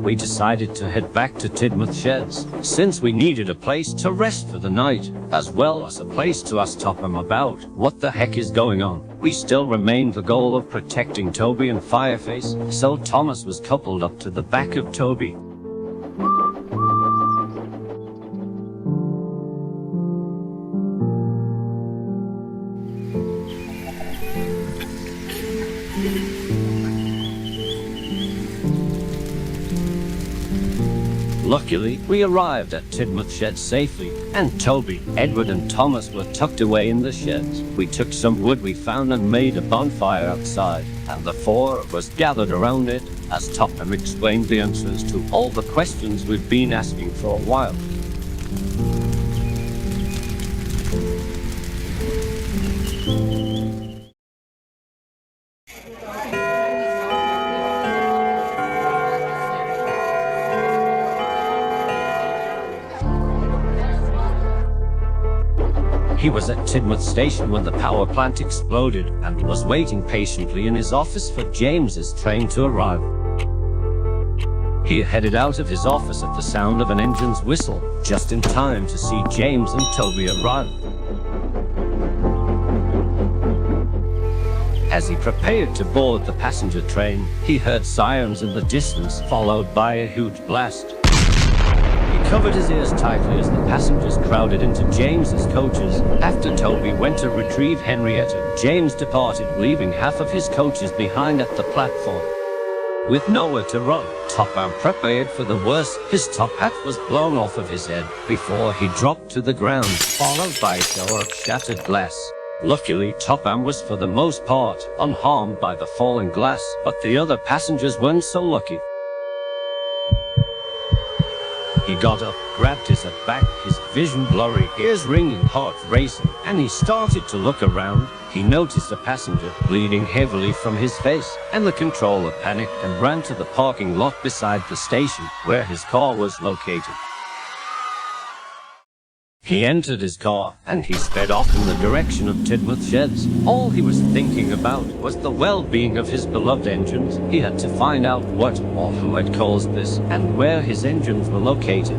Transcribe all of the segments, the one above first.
we decided to head back to Tidmouth sheds, since we needed a place to rest for the night, as well as a place to ask Topham about what the heck is going on. We still remained the goal of protecting Toby and Fireface, so Thomas was coupled up to the back of Toby. Luckily, we arrived at Tidmouth shed safely, and Toby, Edward and Thomas were tucked away in the sheds. We took some wood we found and made a bonfire outside, and the four of us gathered around it as Topham explained the answers to all the questions we've been asking for a while. He was at Tidmouth station when the power plant exploded and was waiting patiently in his office for James's train to arrive. He headed out of his office at the sound of an engine's whistle, just in time to see James and Toby arrive. As he prepared to board the passenger train, he heard sirens in the distance, followed by a huge blast. He covered his ears tightly as the passengers crowded into James's coaches. After Toby went to retrieve Henrietta, James departed, leaving half of his coaches behind at the platform. With nowhere to run, Topham prepared for the worst. His top hat was blown off of his head before he dropped to the ground, followed by a shower of shattered glass. Luckily, Topham was for the most part unharmed by the falling glass, but the other passengers weren't so lucky. He got up, grabbed his hat back, his vision blurry, ears ringing, heart racing, and he started to look around. He noticed a passenger bleeding heavily from his face, and the controller panicked and ran to the parking lot beside the station where his car was located. He entered his car, and he sped off in the direction of Tidmouth sheds. All he was thinking about was the well-being of his beloved engines. He had to find out what or who had caused this, and where his engines were located.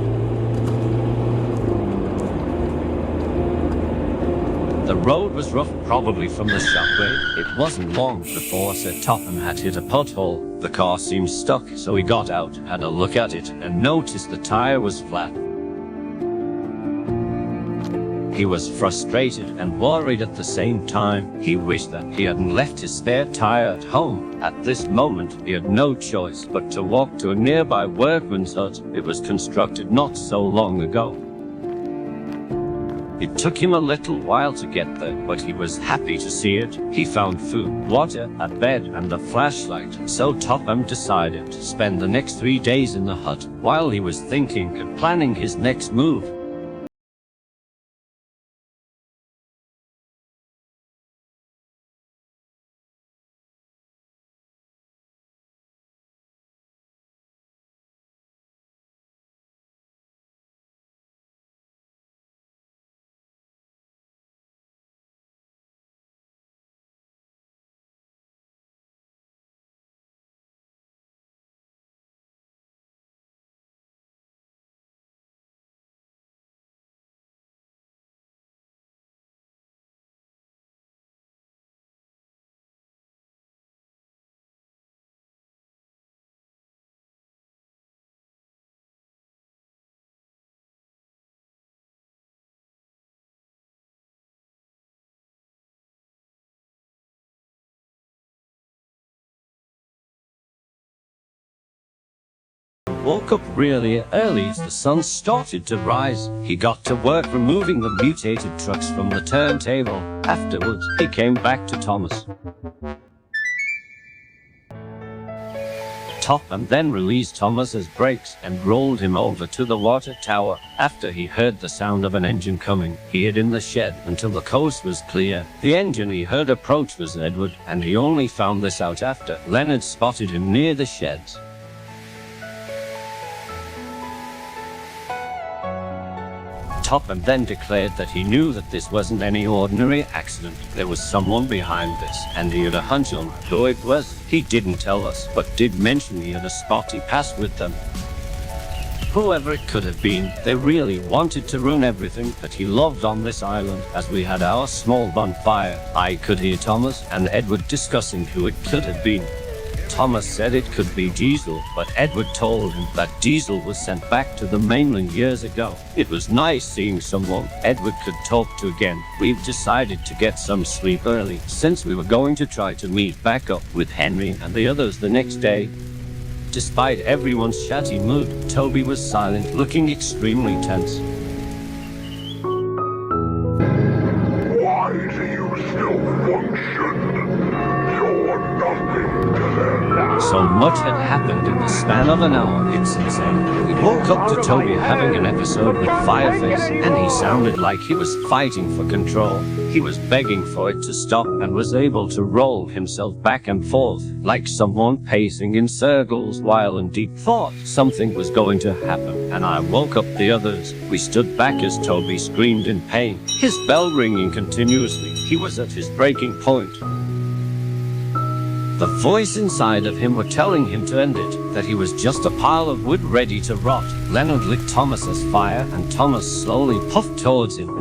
The road was rough, probably from the shockwave. It wasn't long before Sir Topham had hit a pothole. The car seemed stuck, so he got out, had a look at it, and noticed the tire was flat. He was frustrated and worried at the same time. He wished that he hadn't left his spare tire at home. At this moment, he had no choice but to walk to a nearby workman's hut. It was constructed not so long ago. It took him a little while to get there, but he was happy to see it. He found food, water, a bed, and a flashlight. So Topham decided to spend the next 3 days in the hut, while he was thinking and planning his next move. Woke up really early as the sun started to rise. He got to work removing the mutated trucks from the turntable. Afterwards, he came back to Thomas. Topham then released Thomas's brakes and rolled him over to the water tower. After he heard the sound of an engine coming, he hid in the shed until the coast was clear. The engine he heard approach was Edward, and he only found this out after Leonard spotted him near the sheds. Topham then declared that he knew that this wasn't any ordinary accident. There was someone behind this, and he had a hunch on who it was. He didn't tell us, but did mention he had a spotty pass with them. Whoever it could have been, they really wanted to ruin everything that he loved on this island. As we had our small bonfire, I could hear Thomas and Edward discussing who it could have been. Thomas said it could be Diesel, but Edward told him that Diesel was sent back to the mainland years ago. It was nice seeing someone Edward could talk to again. We've decided to get some sleep early, since we were going to try to meet back up with Henry and the others the next day. Despite everyone's chatty mood, Toby was silent, looking extremely tense. Why do you still function? You're nothing to them. So much had happened in the span of an hour, it's insane. We woke up to Toby having an episode with Fireface, and he sounded like he was fighting for control. He was begging for it to stop and was able to roll himself back and forth, like someone pacing in circles while in deep thought. Something was going to happen, and I woke up the others. We stood back as Toby screamed in pain, his bell ringing continuously. He was at his breaking point. The voice inside of him were telling him to end it, that he was just a pile of wood ready to rot. Leonard lit Thomas's fire, and Thomas slowly puffed towards him.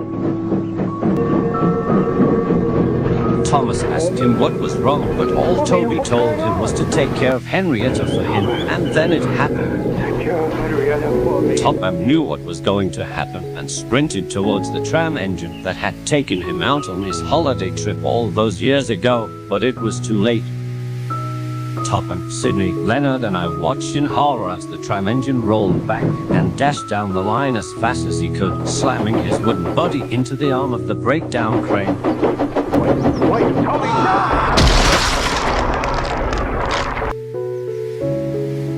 Thomas asked him what was wrong, but all Toby told him was to take care of Henrietta for him, and then it happened. Topham knew what was going to happen and sprinted towards the tram engine that had taken him out on his holiday trip all those years ago, but it was too late. Topham, Sydney, Leonard and I watched in horror as the tram engine rolled back and dashed down the line as fast as he could, slamming his wooden body into the arm of the breakdown crane. Wait, Toby!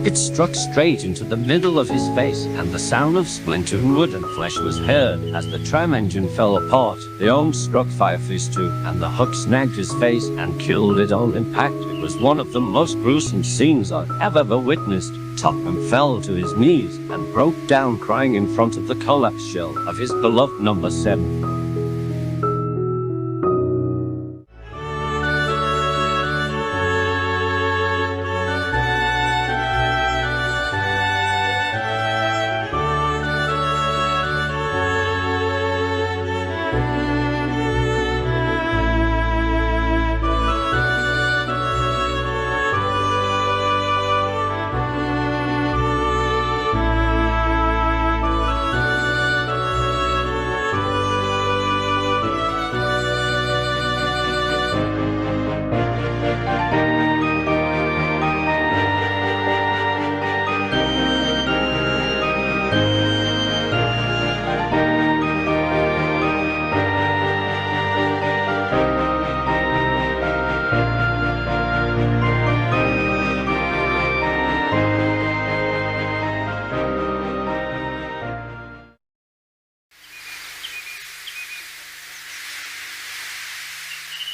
It struck straight into the middle of his face, and the sound of splintering wood and flesh was heard as the tram engine fell apart. The arm struck Fireface too, and the hook snagged his face and killed it on impact. It was one of the most gruesome scenes I've ever witnessed. Topham fell to his knees and broke down crying in front of the collapsed shell of his beloved number 7.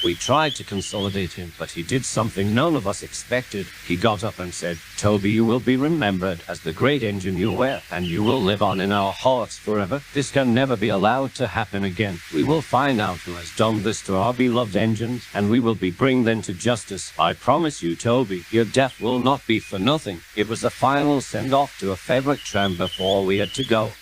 We tried to consolidate him, but he did something none of us expected. He got up and said, "Toby, you will be remembered as the great engine you were, and you will live on in our hearts forever. This can never be allowed to happen again. We will find out who has done this to our beloved engines, and we will be bringing them to justice. I promise you, Toby, your death will not be for nothing. It was a final send-off to a favorite tram before we had to go."